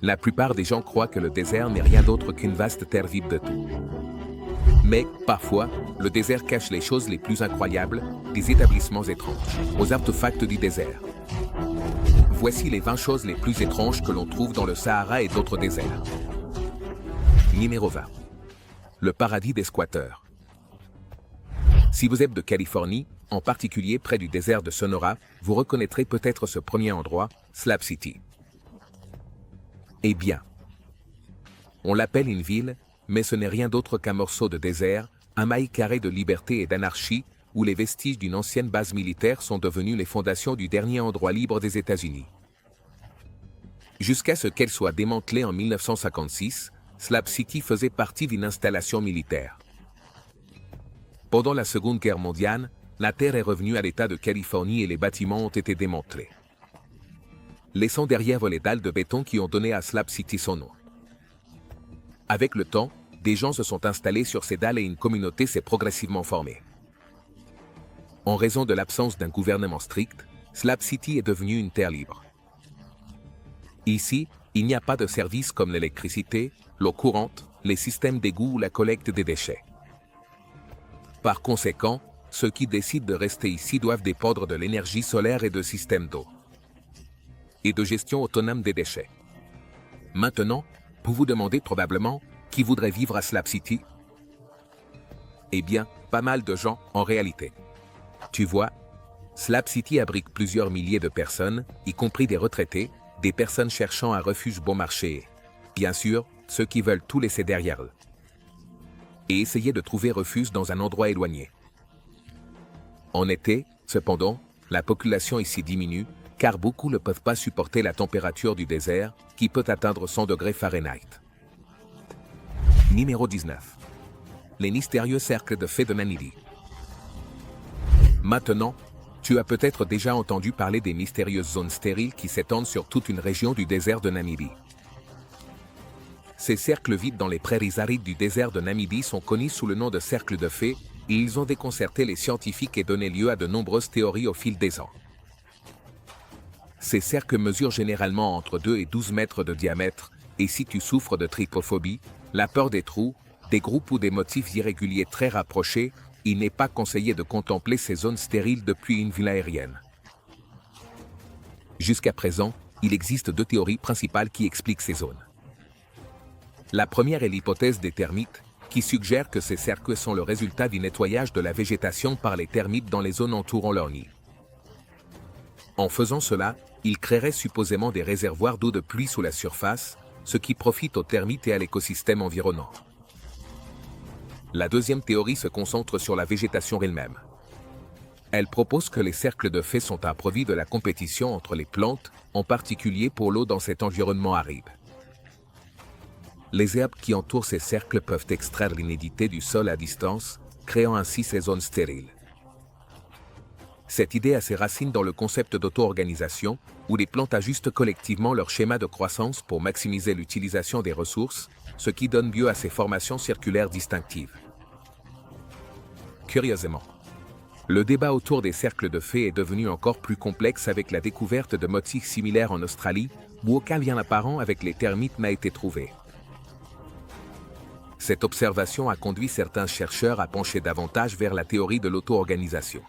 La plupart des gens croient que le désert n'est rien d'autre qu'une vaste terre vide de tout. Mais, parfois, le désert cache les choses les plus incroyables, des établissements étranges, aux artefacts du désert. Voici les 20 choses les plus étranges que l'on trouve dans le Sahara et d'autres déserts. Numéro 20. Le paradis des squatteurs. Si vous êtes de Californie, en particulier près du désert de Sonora, vous reconnaîtrez peut-être ce premier endroit, Slab City. Eh bien, on l'appelle une ville, mais ce n'est rien d'autre qu'un morceau de désert, un mailles carré de liberté et d'anarchie, où les vestiges d'une ancienne base militaire sont devenus les fondations du dernier endroit libre des États-Unis. Jusqu'à ce qu'elle soit démantelée en 1956, Slab City faisait partie d'une installation militaire. Pendant la Seconde Guerre mondiale, la terre est revenue à l'état de Californie et les bâtiments ont été démantelés, laissant derrière les dalles de béton qui ont donné à Slab City son nom. Avec le temps, des gens se sont installés sur ces dalles et une communauté s'est progressivement formée. En raison de l'absence d'un gouvernement strict, Slab City est devenue une terre libre. Ici, il n'y a pas de services comme l'électricité, l'eau courante, les systèmes d'égout ou la collecte des déchets. Par conséquent, ceux qui décident de rester ici doivent dépendre de l'énergie solaire et de systèmes d'eau et de gestion autonome des déchets. Maintenant, vous vous demandez probablement qui voudrait vivre à Slab City? Eh bien, pas mal de gens en réalité. Tu vois, Slab City abrite plusieurs milliers de personnes, y compris des retraités, des personnes cherchant un refuge bon marché et, bien sûr, ceux qui veulent tout laisser derrière eux et essayer de trouver refuge dans un endroit éloigné. En été, cependant, la population ici diminue, car beaucoup ne peuvent pas supporter la température du désert, qui peut atteindre 100 degrés Fahrenheit. Numéro 19. Les mystérieux cercles de fées de Namibie. Maintenant, tu as peut-être déjà entendu parler des mystérieuses zones stériles qui s'étendent sur toute une région du désert de Namibie. Ces cercles vides dans les prairies arides du désert de Namibie sont connus sous le nom de cercles de fées, et ils ont déconcerté les scientifiques et donné lieu à de nombreuses théories au fil des ans. Ces cercles mesurent généralement entre 2 et 12 mètres de diamètre, et si tu souffres de trypophobie, la peur des trous, des groupes ou des motifs irréguliers très rapprochés, il n'est pas conseillé de contempler ces zones stériles depuis une vue aérienne. Jusqu'à présent, il existe 2 théories principales qui expliquent ces zones. La première est l'hypothèse des termites, qui suggère que ces cercles sont le résultat du nettoyage de la végétation par les termites dans les zones entourant leur nid. En faisant cela, ils créeraient supposément des réservoirs d'eau de pluie sous la surface, ce qui profite aux termites et à l'écosystème environnant. La deuxième théorie se concentre sur la végétation elle-même. Elle propose que les cercles de fées sont un produit de la compétition entre les plantes, en particulier pour l'eau dans cet environnement aride. Les herbes qui entourent ces cercles peuvent extraire l'humidité du sol à distance, créant ainsi ces zones stériles. Cette idée a ses racines dans le concept d'auto-organisation, où les plantes ajustent collectivement leur schéma de croissance pour maximiser l'utilisation des ressources, ce qui donne lieu à ces formations circulaires distinctives. Curieusement, le débat autour des cercles de fées est devenu encore plus complexe avec la découverte de motifs similaires en Australie, où aucun lien apparent avec les termites n'a été trouvé. Cette observation a conduit certains chercheurs à pencher davantage vers la théorie de l'auto-organisation.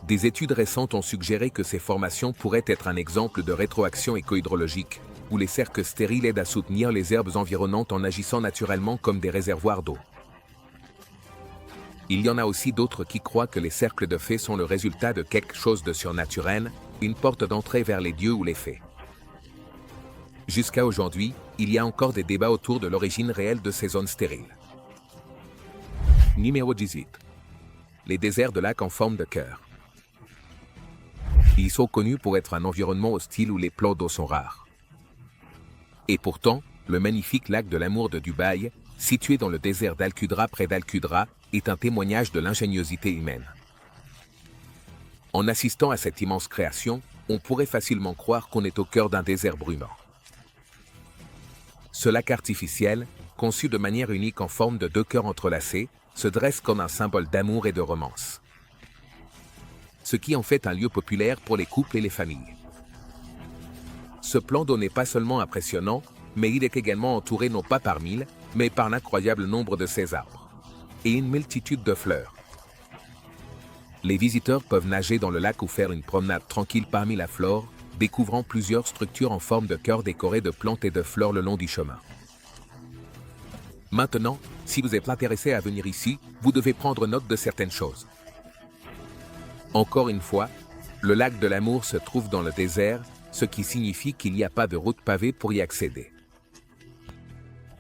Des études récentes ont suggéré que ces formations pourraient être un exemple de rétroaction écohydrologique, où les cercles stériles aident à soutenir les herbes environnantes en agissant naturellement comme des réservoirs d'eau. Il y en a aussi d'autres qui croient que les cercles de fées sont le résultat de quelque chose de surnaturel, une porte d'entrée vers les dieux ou les fées. Jusqu'à aujourd'hui, il y a encore des débats autour de l'origine réelle de ces zones stériles. Numéro 18. Les déserts de lacs en forme de cœur. Ils sont connus pour être un environnement hostile où les plans d'eau sont rares. Et pourtant, le magnifique lac de l'amour de Dubaï, situé dans le désert d'Al-Qudra près d'Al-Qudra, est un témoignage de l'ingéniosité humaine. En assistant à cette immense création, on pourrait facilement croire qu'on est au cœur d'un désert brumant. Ce lac artificiel, conçu de manière unique en forme de 2 cœurs entrelacés, se dresse comme un symbole d'amour et de romance, ce qui en fait un lieu populaire pour les couples et les familles. Ce plan d'eau n'est pas seulement impressionnant, mais il est également entouré non pas par 1000, mais par un incroyable nombre de ces arbres. Et une multitude de fleurs. Les visiteurs peuvent nager dans le lac ou faire une promenade tranquille parmi la flore, découvrant plusieurs structures en forme de cœur décorées de plantes et de fleurs le long du chemin. Maintenant, si vous êtes intéressé à venir ici, vous devez prendre note de certaines choses. Encore une fois, le lac de l'Amour se trouve dans le désert, ce qui signifie qu'il n'y a pas de route pavée pour y accéder.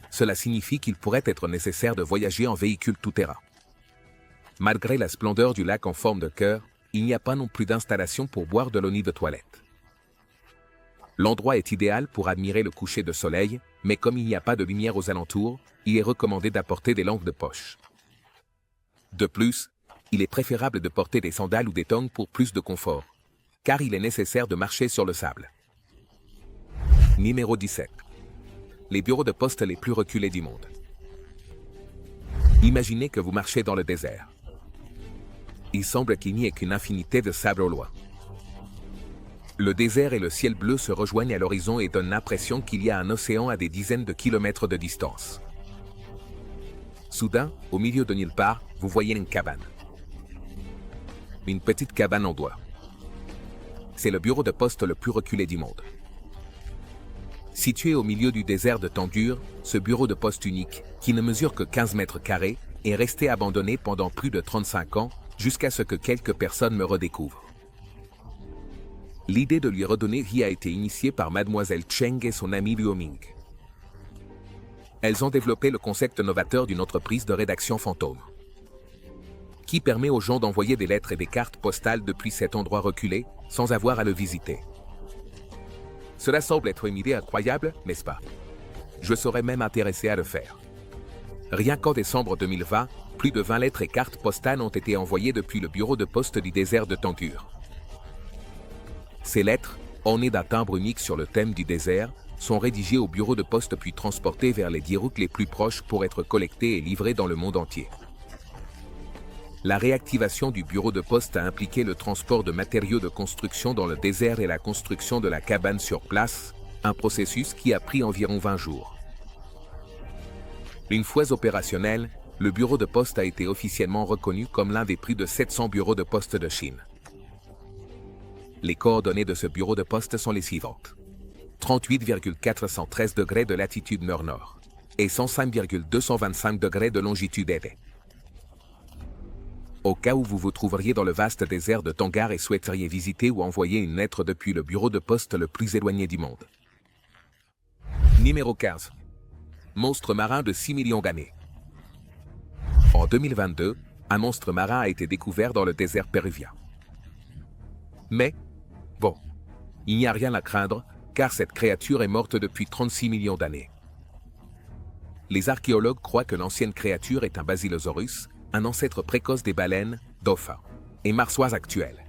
Cela signifie qu'il pourrait être nécessaire de voyager en véhicule tout-terrain. Malgré la splendeur du lac en forme de cœur, il n'y a pas non plus d'installation pour boire de l'eau ni de toilette. L'endroit est idéal pour admirer le coucher de soleil, mais comme il n'y a pas de lumière aux alentours, il est recommandé d'apporter des lampes de poche. De plus, il est préférable de porter des sandales ou des tongs pour plus de confort, car il est nécessaire de marcher sur le sable. Numéro 17. Les bureaux de poste les plus reculés du monde. Imaginez que vous marchez dans le désert. Il semble qu'il n'y ait qu'une infinité de sable au loin. Le désert et le ciel bleu se rejoignent à l'horizon et donnent l'impression qu'il y a un océan à des dizaines de kilomètres de distance. Soudain, au milieu de nulle part, vous voyez une cabane. Une petite cabane en bois. C'est le bureau de poste le plus reculé du monde. Situé au milieu du désert de Tandur, ce bureau de poste unique, qui ne mesure que 15 mètres carrés, est resté abandonné pendant plus de 35 ans, jusqu'à ce que quelques personnes me redécouvrent. L'idée de lui redonner vie a été initiée par Mademoiselle Cheng et son ami Luo Ming. Elles ont développé le concept novateur d'une entreprise de rédaction fantôme, qui permet aux gens d'envoyer des lettres et des cartes postales depuis cet endroit reculé, sans avoir à le visiter. Cela semble être une idée incroyable, n'est-ce pas? Je serais même intéressé à le faire. Rien qu'en décembre 2020, plus de 20 lettres et cartes postales ont été envoyées depuis le bureau de poste du désert de Tandur. Ces lettres, ornées d'un timbre unique sur le thème du désert, sont rédigées au bureau de poste puis transportées vers les 10 routes les plus proches pour être collectées et livrées dans le monde entier. La réactivation du bureau de poste a impliqué le transport de matériaux de construction dans le désert et la construction de la cabane sur place, un processus qui a pris environ 20 jours. Une fois opérationnel, le bureau de poste a été officiellement reconnu comme l'un des plus de 700 bureaux de poste de Chine. Les coordonnées de ce bureau de poste sont les suivantes. 38,413 degrés de latitude nord-nord et 105,225 degrés de longitude est. Au cas où vous vous trouveriez dans le vaste désert de Tangar et souhaiteriez visiter ou envoyer une lettre depuis le bureau de poste le plus éloigné du monde. Numéro 15. Monstre marin de 6 millions d'années. En 2022, un monstre marin a été découvert dans le désert péruvien. Mais, bon, il n'y a rien à craindre, car cette créature est morte depuis 36 millions d'années. Les archéologues croient que l'ancienne créature est un Basilosaurus, un ancêtre précoce des baleines, dauphins et marsouins actuels.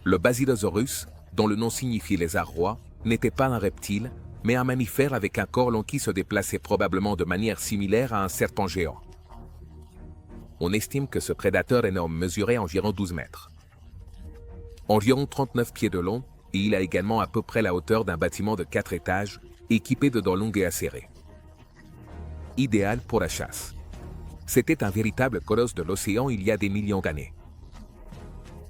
Le Basilosaurus, dont le nom signifie lézard roi, n'était pas un reptile, mais un mammifère avec un corps long qui se déplaçait probablement de manière similaire à un serpent géant. On estime que ce prédateur énorme mesurait environ 12 mètres. Environ 39 pieds de long, et il a également à peu près la hauteur d'un bâtiment de 4 étages, équipé de dents longues et acérées. Idéal pour la chasse. C'était un véritable colosse de l'océan il y a des millions d'années.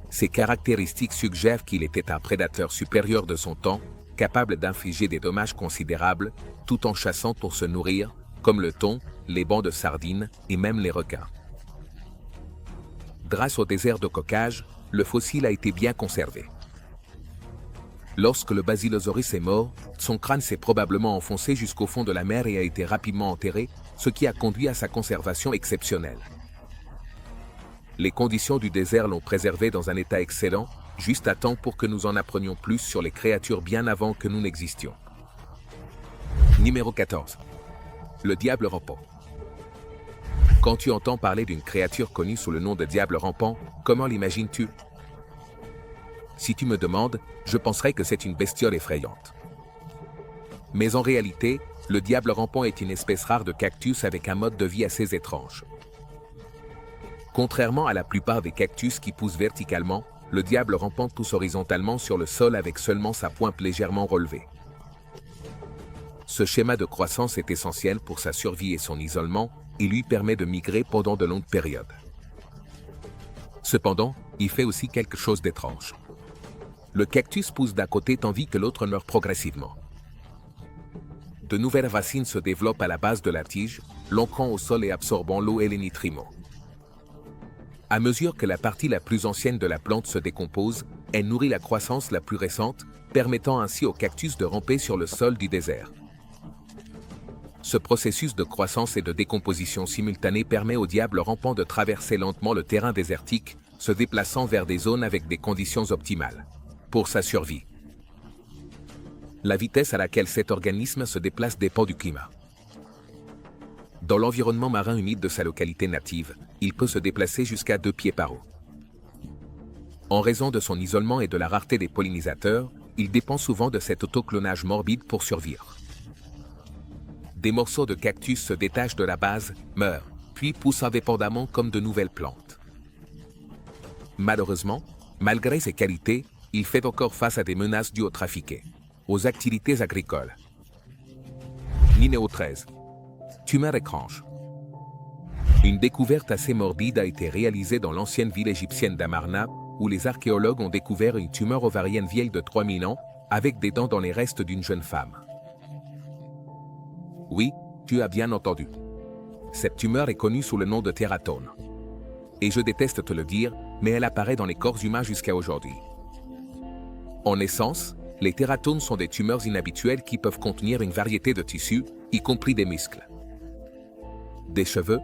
Ses caractéristiques suggèrent qu'il était un prédateur supérieur de son temps, capable d'infliger des dommages considérables, tout en chassant pour se nourrir, comme le thon, les bancs de sardines et même les requins. Grâce au désert de Caucase, le fossile a été bien conservé. Lorsque le Basilosaurus est mort, son crâne s'est probablement enfoncé jusqu'au fond de la mer et a été rapidement enterré, ce qui a conduit à sa conservation exceptionnelle. Les conditions du désert l'ont préservé dans un état excellent, juste à temps pour que nous en apprenions plus sur les créatures bien avant que nous n'existions. Numéro 14. Le diable rampant. Quand tu entends parler d'une créature connue sous le nom de diable rampant, comment l'imagines-tu? Si tu me demandes, je penserais que c'est une bestiole effrayante. Mais en réalité, le diable rampant est une espèce rare de cactus avec un mode de vie assez étrange. Contrairement à la plupart des cactus qui poussent verticalement, le diable rampant pousse horizontalement sur le sol avec seulement sa pointe légèrement relevée. Ce schéma de croissance est essentiel pour sa survie et son isolement, et lui permet de migrer pendant de longues périodes. Cependant, il fait aussi quelque chose d'étrange. Le cactus pousse d'un côté tandis que l'autre meurt progressivement. De nouvelles racines se développent à la base de la tige, l'ancrant au sol et absorbant l'eau et les nutriments. À mesure que la partie la plus ancienne de la plante se décompose, elle nourrit la croissance la plus récente, permettant ainsi au cactus de ramper sur le sol du désert. Ce processus de croissance et de décomposition simultanée permet au diable rampant de traverser lentement le terrain désertique, se déplaçant vers des zones avec des conditions optimales pour sa survie. La vitesse à laquelle cet organisme se déplace dépend du climat. Dans l'environnement marin humide de sa localité native, il peut se déplacer jusqu'à 2 pieds par eau. En raison de son isolement et de la rareté des pollinisateurs, il dépend souvent de cet autoclonage morbide pour survivre. Des morceaux de cactus se détachent de la base, meurent, puis poussent indépendamment comme de nouvelles plantes. Malheureusement, malgré ses qualités, il fait encore face à des menaces dues aux trafiqués, aux activités agricoles. Numéro 13. Tumeur étrange. Une découverte assez morbide a été réalisée dans l'ancienne ville égyptienne d'Amarna, où les archéologues ont découvert une tumeur ovarienne vieille de 3000 ans, avec des dents dans les restes d'une jeune femme. Oui, tu as bien entendu. Cette tumeur est connue sous le nom de tératome. Et je déteste te le dire, mais elle apparaît dans les corps humains jusqu'à aujourd'hui. En essence, les tératomes sont des tumeurs inhabituelles qui peuvent contenir une variété de tissus, y compris des muscles, des cheveux,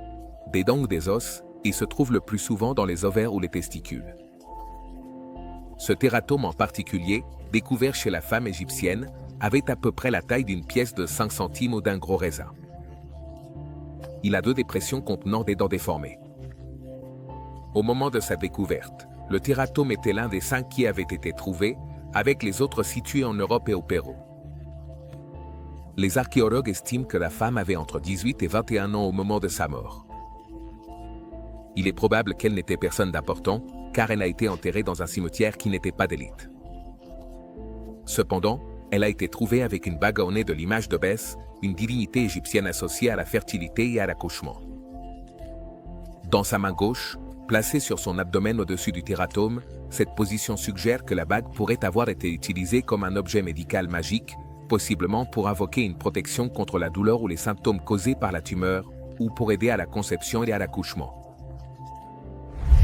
des dents ou des os, et se trouvent le plus souvent dans les ovaires ou les testicules. Ce tératome en particulier, découvert chez la femme égyptienne, avait à peu près la taille d'une pièce de 5 centimes ou d'un gros raisin. Il a 2 dépressions contenant des dents déformées. Au moment de sa découverte, le tératome était l'un des 5 qui avaient été trouvés, avec les autres situés en Europe et au Pérou. Les archéologues estiment que la femme avait entre 18 et 21 ans au moment de sa mort. Il est probable qu'elle n'était personne d'important, car elle a été enterrée dans un cimetière qui n'était pas d'élite. Cependant, elle a été trouvée avec une bague ornée de l'image de Bès, une divinité égyptienne associée à la fertilité et à l'accouchement. Dans sa main gauche, placée sur son abdomen au-dessus du tératome, cette position suggère que la bague pourrait avoir été utilisée comme un objet médical magique, possiblement pour invoquer une protection contre la douleur ou les symptômes causés par la tumeur, ou pour aider à la conception et à l'accouchement.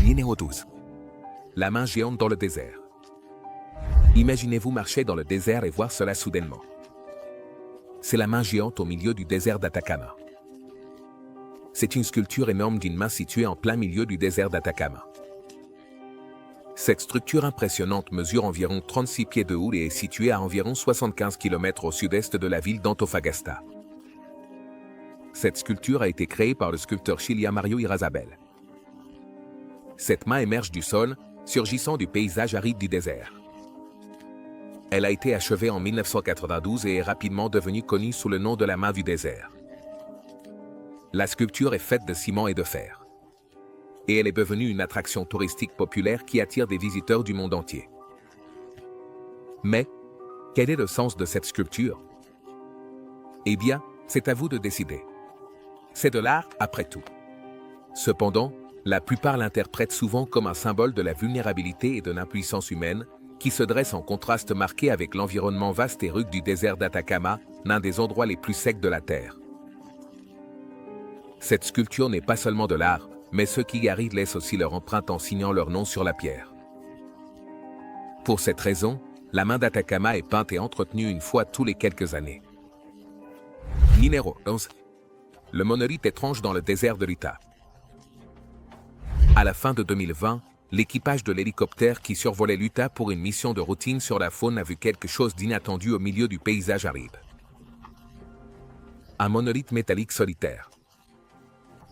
Numéro 12. La main géante dans le désert. Imaginez-vous marcher dans le désert et voir cela soudainement. C'est la main géante au milieu du désert d'Atacama. C'est une sculpture énorme d'une main située en plein milieu du désert d'Atacama. Cette structure impressionnante mesure environ 36 pieds de haut et est située à environ 75 km au sud-est de la ville d'Antofagasta. Cette sculpture a été créée par le sculpteur chilien Mario Irazabel. Cette main émerge du sol, surgissant du paysage aride du désert. Elle a été achevée en 1992 et est rapidement devenue connue sous le nom de la main du désert. La sculpture est faite de ciment et de fer. Et elle est devenue une attraction touristique populaire qui attire des visiteurs du monde entier. Mais, quel est le sens de cette sculpture? Eh bien, c'est à vous de décider. C'est de l'art, après tout. Cependant, la plupart l'interprètent souvent comme un symbole de la vulnérabilité et de l'impuissance humaine, qui se dresse en contraste marqué avec l'environnement vaste et rude du désert d'Atacama, l'un des endroits les plus secs de la Terre. Cette sculpture n'est pas seulement de l'art, mais ceux qui y arrivent laissent aussi leur empreinte en signant leur nom sur la pierre. Pour cette raison, la main d'Atacama est peinte et entretenue une fois tous les quelques années. Numéro 11. Le monolithe étrange dans le désert de l'Utah. À la fin de 2020, l'équipage de l'hélicoptère qui survolait l'Utah pour une mission de routine sur la faune a vu quelque chose d'inattendu au milieu du paysage aride. Un monolithe métallique solitaire.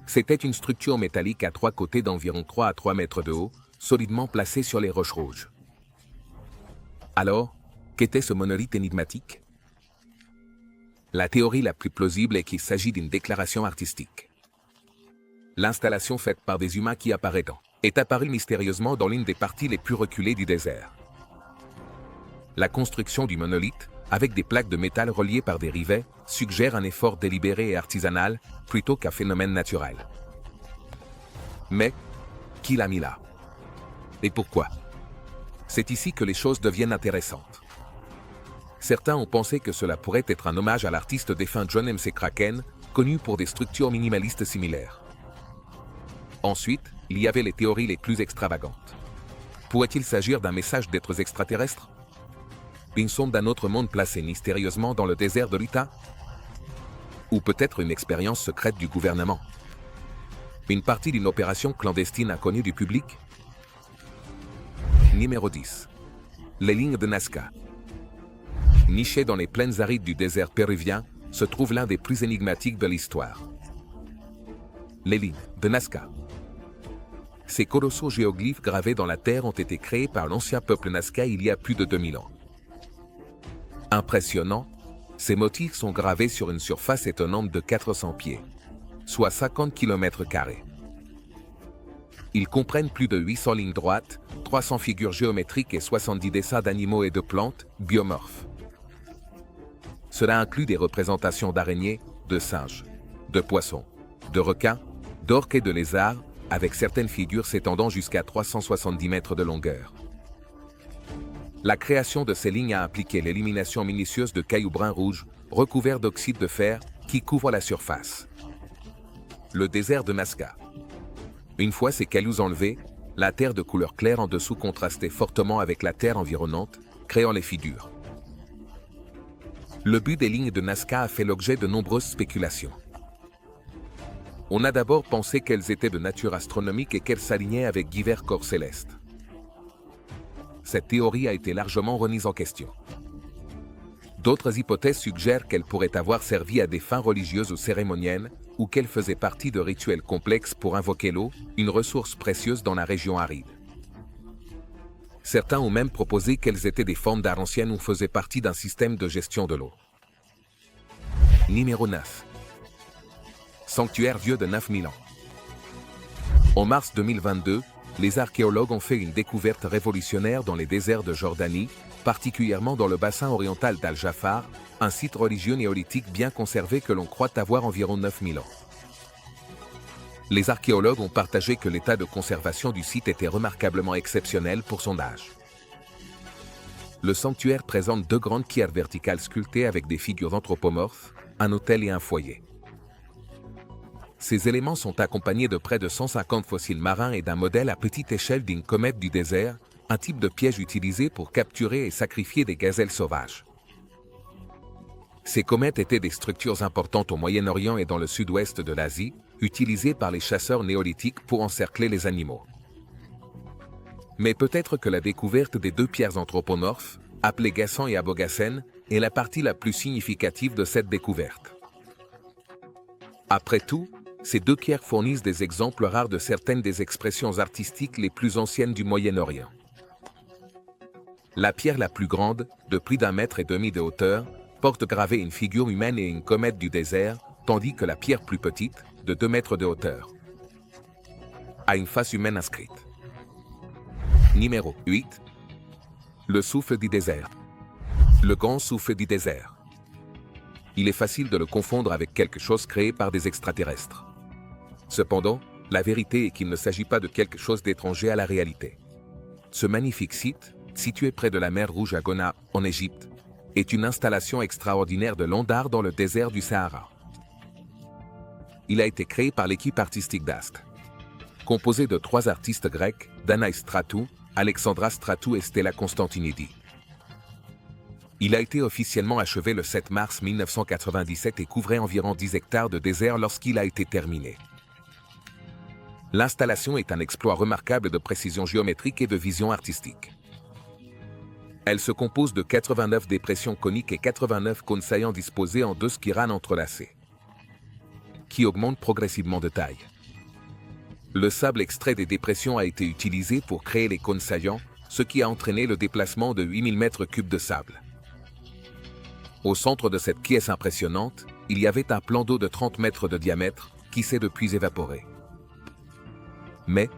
C'était une structure métallique à 3 côtés d'environ 3 à 3 mètres de haut, solidement placée sur les roches rouges. Alors, qu'était ce monolithe énigmatique? La théorie la plus plausible est qu'il s'agit d'une déclaration artistique. L'installation faite par des humains qui apparaît dans est apparu mystérieusement dans l'une des parties les plus reculées du désert. La construction du monolithe, avec des plaques de métal reliées par des rivets, suggère un effort délibéré et artisanal, plutôt qu'un phénomène naturel. Mais, qui l'a mis là? Et pourquoi? C'est ici que les choses deviennent intéressantes. Certains ont pensé que cela pourrait être un hommage à l'artiste défunt John McCracken, connu pour des structures minimalistes similaires. Ensuite, il y avait les théories les plus extravagantes. Pourrait-il s'agir d'un message d'êtres extraterrestres? Une sonde d'un autre monde placée mystérieusement dans le désert de l'Utah? Ou peut-être une expérience secrète du gouvernement? Une partie d'une opération clandestine inconnue du public? Numéro 10. Les lignes de Nazca. Niché dans les plaines arides du désert péruvien, se trouve l'un des plus énigmatiques de l'histoire. Les lignes de Nazca. Ces colossaux géoglyphes gravés dans la terre ont été créés par l'ancien peuple Nazca il y a plus de 2000 ans. Impressionnants, ces motifs sont gravés sur une surface étonnante de 400 pieds, soit 50 km². Ils comprennent plus de 800 lignes droites, 300 figures géométriques et 70 dessins d'animaux et de plantes, biomorphes. Cela inclut des représentations d'araignées, de singes, de poissons, de requins, d'orques et de lézards, avec certaines figures s'étendant jusqu'à 370 mètres de longueur. La création de ces lignes a impliqué l'élimination minutieuse de cailloux bruns rouges, recouverts d'oxyde de fer, qui couvrent la surface. Le désert de Nazca. Une fois ces cailloux enlevés, la terre de couleur claire en dessous contrastait fortement avec la terre environnante, créant les figures. Le but des lignes de Nazca a fait l'objet de nombreuses spéculations. On a d'abord pensé qu'elles étaient de nature astronomique et qu'elles s'alignaient avec divers corps célestes. Cette théorie a été largement remise en question. D'autres hypothèses suggèrent qu'elles pourraient avoir servi à des fins religieuses ou cérémonielles, ou qu'elles faisaient partie de rituels complexes pour invoquer l'eau, une ressource précieuse dans la région aride. Certains ont même proposé qu'elles étaient des formes d'art anciennes ou faisaient partie d'un système de gestion de l'eau. Numéro 9. Sanctuaire vieux de 9000 ans. En mars 2022, les archéologues ont fait une découverte révolutionnaire dans les déserts de Jordanie, particulièrement dans le bassin oriental d'Al-Jafar, un site religieux néolithique bien conservé que l'on croit avoir environ 9000 ans. Les archéologues ont partagé que l'état de conservation du site était remarquablement exceptionnel pour son âge. Le sanctuaire présente 2 grandes pierres verticales sculptées avec des figures anthropomorphes, un autel et un foyer. Ces éléments sont accompagnés de près de 150 fossiles marins et d'un modèle à petite échelle d'une comète du désert, un type de piège utilisé pour capturer et sacrifier des gazelles sauvages. Ces comètes étaient des structures importantes au Moyen-Orient et dans le sud-ouest de l'Asie, utilisées par les chasseurs néolithiques pour encercler les animaux. Mais peut-être que la découverte des 2 pierres anthropomorphes, appelées Gassan et Abogassen, est la partie la plus significative de cette découverte. Après tout, ces 2 pierres fournissent des exemples rares de certaines des expressions artistiques les plus anciennes du Moyen-Orient. La pierre la plus grande, de plus d'1,5 mètre de hauteur, porte gravée une figure humaine et une comète du désert, tandis que la pierre plus petite, de 2 mètres de hauteur, a une face humaine inscrite. Numéro 8. Le souffle du désert. Le grand souffle du désert. Il est facile de le confondre avec quelque chose créé par des extraterrestres. Cependant, la vérité est qu'il ne s'agit pas de quelque chose d'étranger à la réalité. Ce magnifique site, situé près de la mer Rouge à Gona, en Égypte, est une installation extraordinaire de l'art d'art dans le désert du Sahara. Il a été créé par l'équipe artistique d'Ast, composée de 3 artistes grecs, Danaïs Stratou, Alexandra Stratou et Stella Constantinidi. Il a été officiellement achevé le 7 mars 1997 et couvrait environ 10 hectares de désert lorsqu'il a été terminé. L'installation est un exploit remarquable de précision géométrique et de vision artistique. Elle se compose de 89 dépressions coniques et 89 cônes saillants disposés en 2 spirales entrelacées, qui augmentent progressivement de taille. Le sable extrait des dépressions a été utilisé pour créer les cônes saillants, ce qui a entraîné le déplacement de 8000 mètres cubes de sable. Au centre de cette pièce impressionnante, il y avait un plan d'eau de 30 mètres de diamètre, qui s'est depuis évaporé. Mais,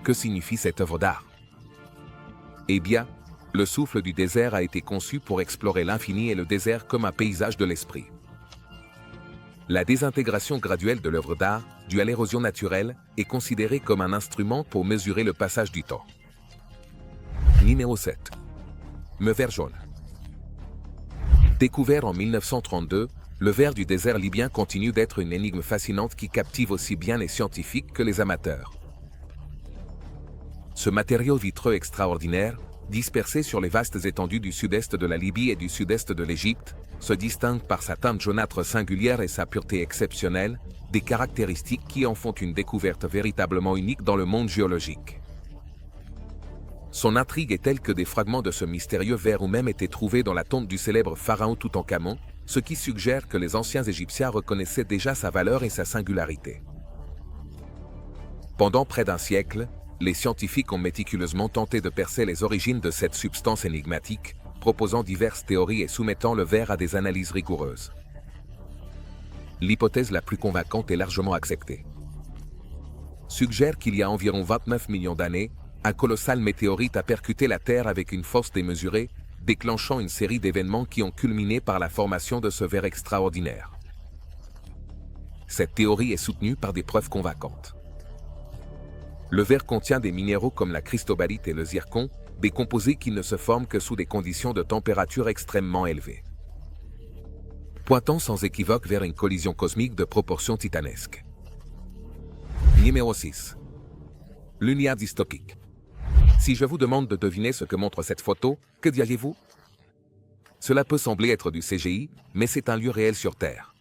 Que signifie cette œuvre d'art? Eh bien, le souffle du désert a été conçu pour explorer l'infini et le désert comme un paysage de l'esprit. La désintégration graduelle de l'œuvre d'art, due à l'érosion naturelle, est considérée comme un instrument pour mesurer le passage du temps. Numéro 7. Le ver jaune. Découvert en 1932, le ver du désert libyen continue d'être une énigme fascinante qui captive aussi bien les scientifiques que les amateurs. Ce matériau vitreux extraordinaire, dispersé sur les vastes étendues du sud-est de la Libye et du sud-est de l'Égypte, se distingue par sa teinte jaunâtre singulière et sa pureté exceptionnelle, des caractéristiques qui en font une découverte véritablement unique dans le monde géologique. Son intrigue est telle que des fragments de ce mystérieux ver ont même été trouvés dans la tombe du célèbre pharaon Toutankhamon, ce qui suggère que les anciens Égyptiens reconnaissaient déjà sa valeur et sa singularité. Pendant près d'un siècle, les scientifiques ont méticuleusement tenté de percer les origines de cette substance énigmatique, proposant diverses théories et soumettant le ver à des analyses rigoureuses. L'hypothèse la plus convaincante est largement acceptée. Suggère qu'il y a environ 29 millions d'années, un colossal météorite a percuté la Terre avec une force démesurée, déclenchant une série d'événements qui ont culminé par la formation de ce ver extraordinaire. Cette théorie est soutenue par des preuves convaincantes. Le ver contient des minéraux comme la cristobalite et le zircon, des composés qui ne se forment que sous des conditions de température extrêmement élevées, pointant sans équivoque vers une collision cosmique de proportions titanesques. Numéro 6. Lumière dystopique. Si je vous demande de deviner ce que montre cette photo, que diriez-vous? Cela peut sembler être du CGI, mais c'est un lieu réel sur Terre.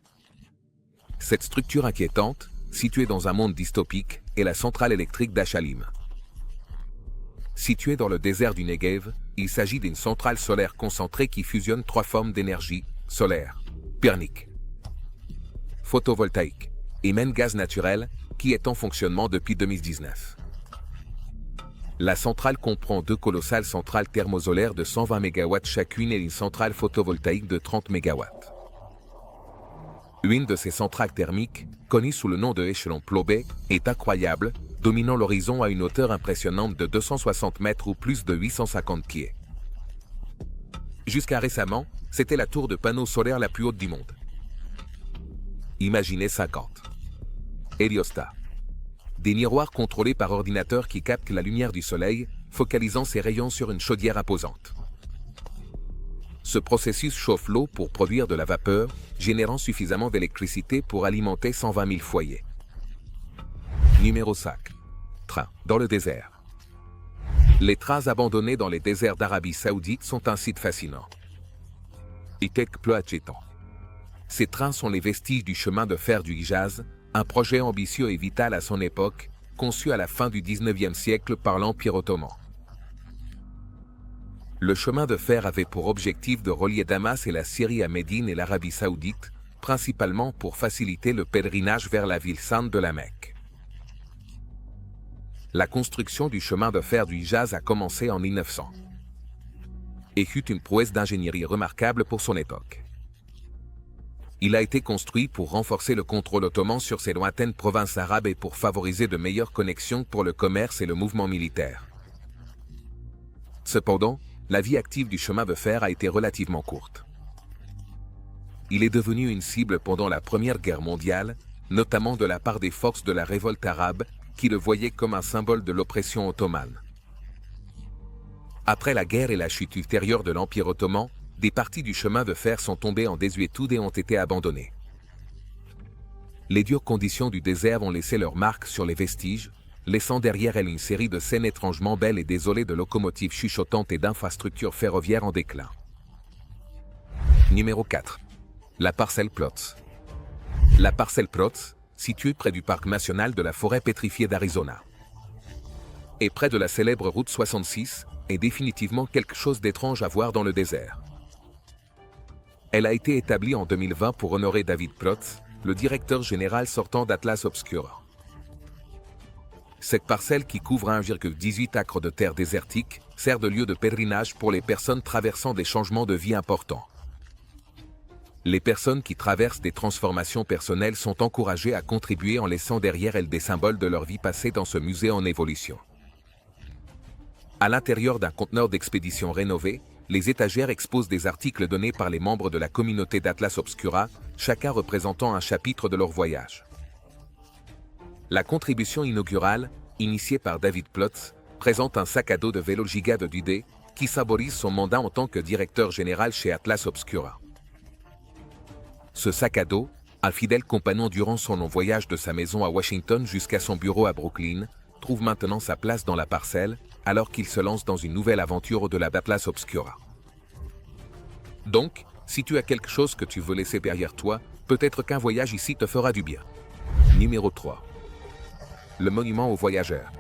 Cette structure inquiétante, située dans un monde dystopique, est la centrale électrique d'Achalim. Située dans le désert du Negev, il s'agit d'une centrale solaire concentrée qui fusionne trois formes d'énergie, solaire, thermique, photovoltaïque et même gaz naturel, qui est en fonctionnement depuis 2019. La centrale comprend deux colossales centrales thermosolaires de 120 MW chacune et une centrale photovoltaïque de 30 MW. Une de ces centrales thermiques, connue sous le nom de échelon Plobé, est incroyable, dominant l'horizon à une hauteur impressionnante de 260 mètres ou plus de 850 pieds. Jusqu'à récemment, c'était la tour de panneaux solaires la plus haute du monde. Imaginez 50. Héliostat. Des miroirs contrôlés par ordinateur qui captent la lumière du soleil, focalisant ses rayons sur une chaudière imposante. Ce processus chauffe l'eau pour produire de la vapeur, générant suffisamment d'électricité pour alimenter 120 000 foyers. Numéro 5. Train dans le désert. Les trains abandonnés dans les déserts d'Arabie Saoudite sont un site fascinant. Ces trains sont les vestiges du chemin de fer du Hijaz, un projet ambitieux et vital à son époque, conçu à la fin du XIXe siècle par l'Empire ottoman. Le chemin de fer avait pour objectif de relier Damas et la Syrie à Médine et l'Arabie Saoudite, principalement pour faciliter le pèlerinage vers la ville sainte de la Mecque. La construction du chemin de fer du Hijaz a commencé en 1900 et fut une prouesse d'ingénierie remarquable pour son époque. Il a été construit pour renforcer le contrôle ottoman sur ces lointaines provinces arabes et pour favoriser de meilleures connexions pour le commerce et le mouvement militaire. Cependant, la vie active du chemin de fer a été relativement courte. Il est devenu une cible pendant la Première Guerre mondiale, notamment de la part des forces de la révolte arabe, qui le voyaient comme un symbole de l'oppression ottomane. Après la guerre et la chute ultérieure de l'Empire ottoman, des parties du chemin de fer sont tombées en désuétude et ont été abandonnées. Les dures conditions du désert ont laissé leur marque sur les vestiges, laissant derrière elles une série de scènes étrangement belles et désolées de locomotives chuchotantes et d'infrastructures ferroviaires en déclin. Numéro 4. La parcelle Plotz. La parcelle Plotz, située près du parc national de la forêt pétrifiée d'Arizona et près de la célèbre route 66, est définitivement quelque chose d'étrange à voir dans le désert. Elle a été établie en 2020 pour honorer David Plotz, le directeur général sortant d'Atlas Obscura. Cette parcelle qui couvre 1,18 acres de terre désertique sert de lieu de pèlerinage pour les personnes traversant des changements de vie importants. Les personnes qui traversent des transformations personnelles sont encouragées à contribuer en laissant derrière elles des symboles de leur vie passée dans ce musée en évolution. À l'intérieur d'un conteneur d'expédition rénové, les étagères exposent des articles donnés par les membres de la communauté d'Atlas Obscura, chacun représentant un chapitre de leur voyage. La contribution inaugurale, initiée par David Plotz, présente un sac à dos de vélo Giga de Dudé, qui symbolise son mandat en tant que directeur général chez Atlas Obscura. Ce sac à dos, un fidèle compagnon durant son long voyage de sa maison à Washington jusqu'à son bureau à Brooklyn, trouve maintenant sa place dans la parcelle, alors qu'il se lance dans une nouvelle aventure au-delà d'Atlas Obscura. Donc, si tu as quelque chose que tu veux laisser derrière toi, peut-être qu'un voyage ici te fera du bien. Numéro 3. Le monument aux voyageurs.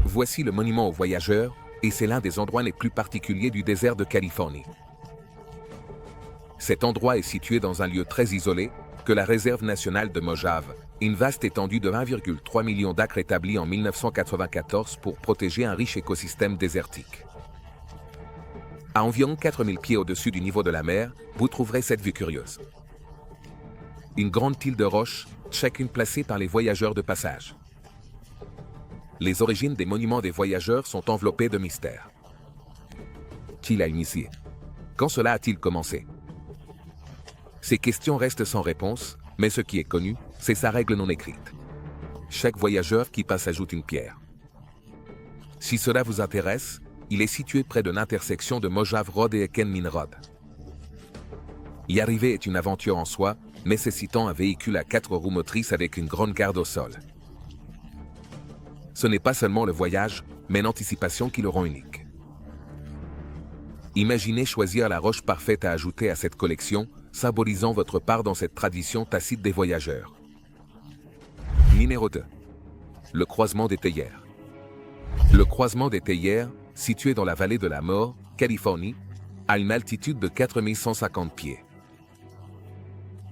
Voici le monument aux voyageurs, et c'est l'un des endroits les plus particuliers du désert de Californie. Cet endroit est situé dans un lieu très isolé, que la réserve nationale de Mojave, une vaste étendue de 1,3 million d'acres établie en 1994 pour protéger un riche écosystème désertique. À environ 4000 pieds au-dessus du niveau de la mer, vous trouverez cette vue curieuse. Une grande île de roches, chacune placée par les voyageurs de passage. Les origines des monuments des voyageurs sont enveloppées de mystères. Qui l'a initié? Quand cela a-t-il commencé? Ces questions restent sans réponse, mais ce qui est connu, c'est sa règle non écrite. Chaque voyageur qui passe ajoute une pierre. Si cela vous intéresse, il est situé près de l'intersection de Mojave Road et Kenmin Road. Y arriver est une aventure en soi, nécessitant un véhicule à 4 roues motrices avec une grande garde au sol. Ce n'est pas seulement le voyage, mais l'anticipation qui le rend unique. Imaginez choisir la roche parfaite à ajouter à cette collection, symbolisant votre part dans cette tradition tacite des voyageurs. Numéro 2. Le croisement des théières. Le croisement des théières, situé dans la vallée de la Mort, Californie, a une altitude de 4150 pieds.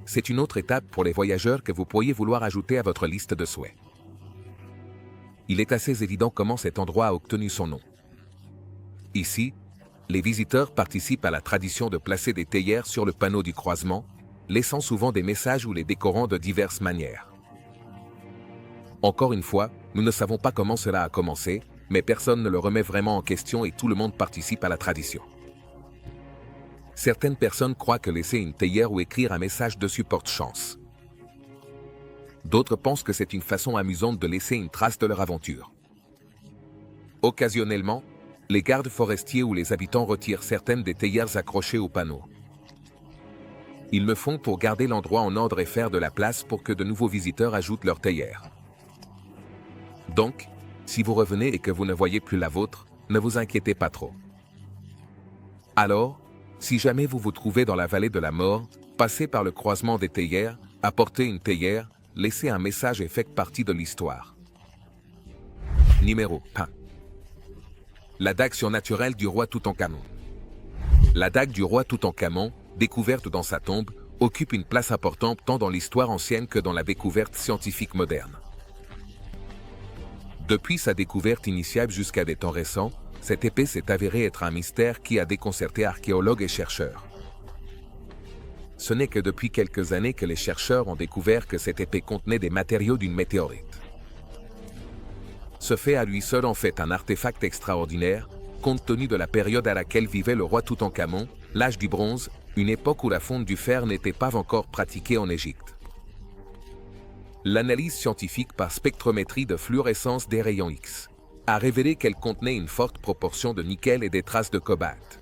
C'est une autre étape pour les voyageurs que vous pourriez vouloir ajouter à votre liste de souhaits. Il est assez évident comment cet endroit a obtenu son nom. Ici, les visiteurs participent à la tradition de placer des théières sur le panneau du croisement, laissant souvent des messages ou les décorant de diverses manières. Encore une fois, nous ne savons pas comment cela a commencé, mais personne ne le remet vraiment en question et tout le monde participe à la tradition. Certaines personnes croient que laisser une théière ou écrire un message dessus porte chance. D'autres pensent que c'est une façon amusante de laisser une trace de leur aventure. Occasionnellement, les gardes forestiers ou les habitants retirent certaines des théières accrochées au panneau. Ils le font pour garder l'endroit en ordre et faire de la place pour que de nouveaux visiteurs ajoutent leur théière. Donc, si vous revenez et que vous ne voyez plus la vôtre, ne vous inquiétez pas trop. Alors, si jamais vous vous trouvez dans la vallée de la mort, passez par le croisement des théières, apportez une théière, laissez un message et faites partie de l'histoire. Numéro 1. La dague surnaturelle du roi Toutankhamon. La dague du roi Toutankhamon, découverte dans sa tombe, occupe une place importante tant dans l'histoire ancienne que dans la découverte scientifique moderne. Depuis sa découverte initiale jusqu'à des temps récents, cette épée s'est avérée être un mystère qui a déconcerté archéologues et chercheurs. Ce n'est que depuis quelques années que les chercheurs ont découvert que cette épée contenait des matériaux d'une météorite. Ce fait à lui seul en fait un artefact extraordinaire, compte tenu de la période à laquelle vivait le roi Toutankhamon, l'âge du bronze, une époque où la fonte du fer n'était pas encore pratiquée en Égypte. L'analyse scientifique par spectrométrie de fluorescence des rayons X a révélé qu'elle contenait une forte proportion de nickel et des traces de cobalt.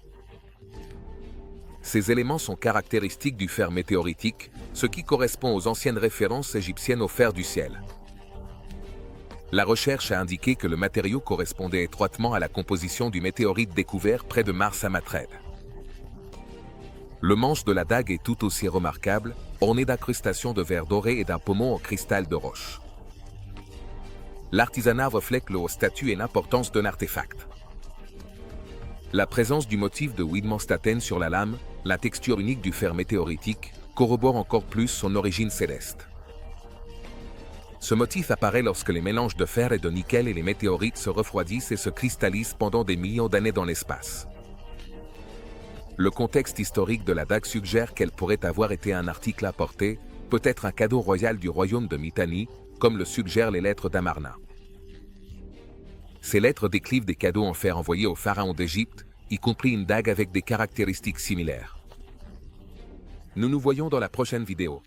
Ces éléments sont caractéristiques du fer météoritique, ce qui correspond aux anciennes références égyptiennes au fer du ciel. La recherche a indiqué que le matériau correspondait étroitement à la composition du météorite découvert près de Mars à Matred. Le manche de la dague est tout aussi remarquable, orné d'incrustations de verre doré et d'un pommon en cristal de roche. L'artisanat reflète le haut statut et l'importance d'un artefact. La présence du motif de Widmanstatten sur la lame, la texture unique du fer météoritique, corrobore encore plus son origine céleste. Ce motif apparaît lorsque les mélanges de fer et de nickel et les météorites se refroidissent et se cristallisent pendant des millions d'années dans l'espace. Le contexte historique de la dague suggère qu'elle pourrait avoir été un article apporté, peut-être un cadeau royal du royaume de Mitanni, comme le suggèrent les lettres d'Amarna. Ces lettres décrivent des cadeaux en fer envoyés aux pharaons d'Égypte, y compris une dague avec des caractéristiques similaires. Nous nous voyons dans la prochaine vidéo.